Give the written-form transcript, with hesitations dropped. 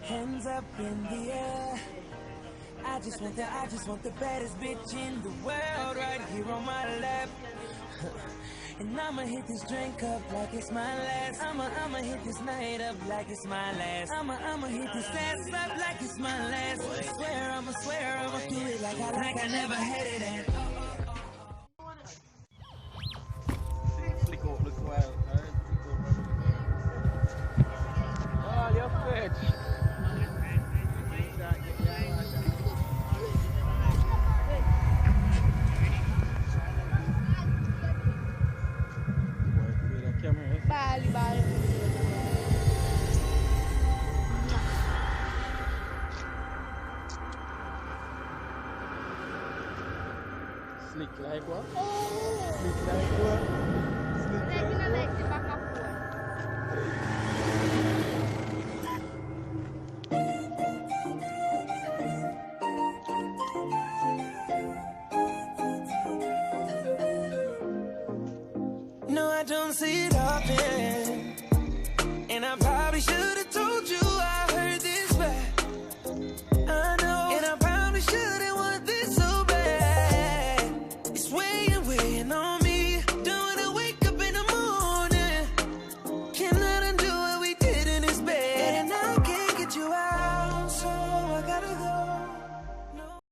Hands up in the air. I just want the baddest bitch in the world right here on my lap. And I'ma hit this drink up like it's my last. I'ma hit this night up like it's my last. I'ma hit this ass up like it's my last. Swear I'ma do it like I never had it at. Look wild. Oh, your bitch. Bali. Slick like what? Oh! Slick like what? Slick like Like the back of one. No, I don't see it often, and I probably should have told you I heard this back. I know, and I probably should have.